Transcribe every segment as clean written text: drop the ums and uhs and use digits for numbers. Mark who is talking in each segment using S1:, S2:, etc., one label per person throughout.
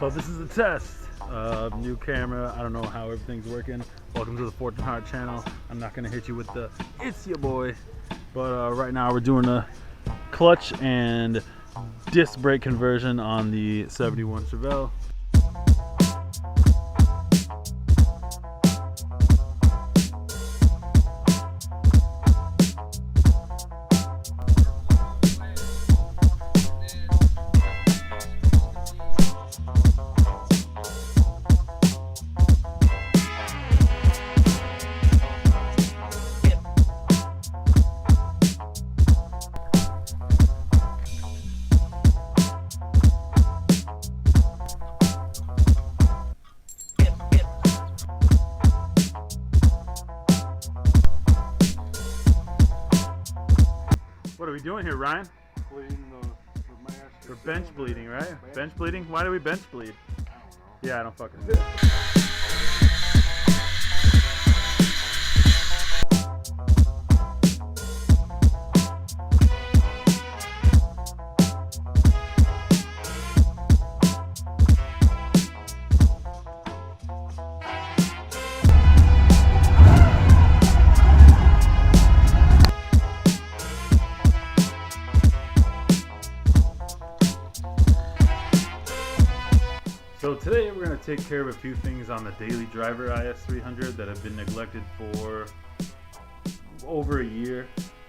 S1: So this is a test. New camera. I don't know how everything's working. Welcome to the Fortune Heart channel. I'm not gonna hit you with the "it's your boy," but right now we're doing a clutch and disc brake conversion on the 71 Chevelle. What are we doing here, Ryan?
S2: Bleeding my ass.
S1: We're bench bleeding, right? Bench bleeding? Why do we bench bleed? Yeah, I don't fucking know. So today we're going to take care of a few things on the daily driver IS300 that have been neglected for over a year.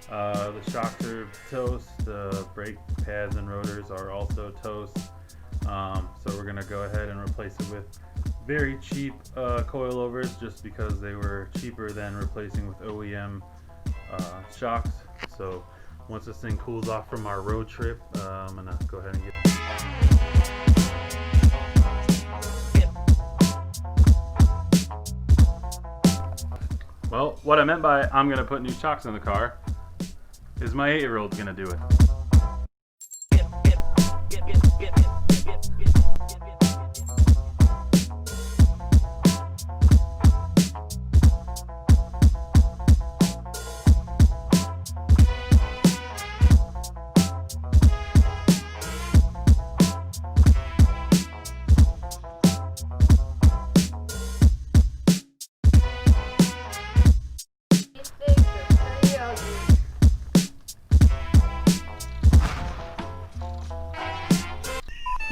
S1: The shocks are toast, the brake pads and rotors are also toast. So we're going to go ahead and replace it with very cheap coilovers just because they were cheaper than replacing with OEM shocks. So once this thing cools off from our road trip, I'm going to go ahead and get Well, what I meant by I'm gonna put new shocks in the car is my 8-year-old's gonna do it.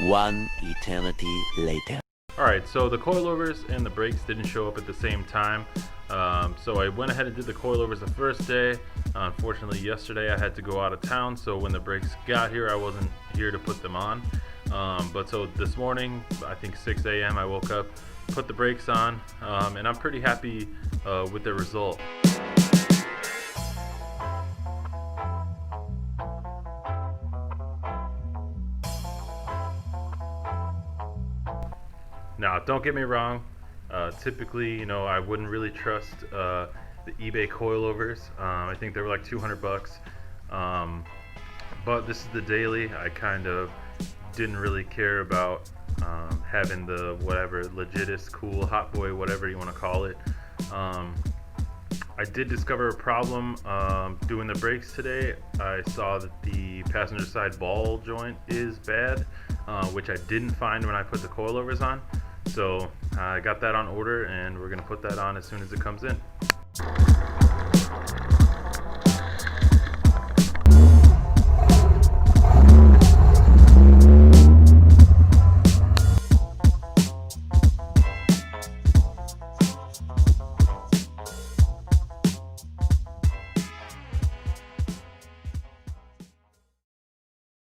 S3: One eternity later.
S1: Alright, so the coilovers and the brakes didn't show up at the same time. So I went ahead and did the coilovers the first day. Unfortunately, yesterday I had to go out of town, so when the brakes got here, I wasn't here to put them on. But so this morning, I think 6 a.m., I woke up, put the brakes on, and I'm pretty happy with the result. Now, don't get me wrong. Typically, you know, I wouldn't really trust the eBay coilovers. I think they were like 200 bucks. But this is the daily. I kind of didn't really care about having the whatever legitist, cool, hot boy, whatever you want to call it. I did discover a problem doing the brakes today. I saw that the passenger side ball joint is bad, which I didn't find when I put the coilovers on. So I got that on order, and we're going to put that on as soon as it comes in.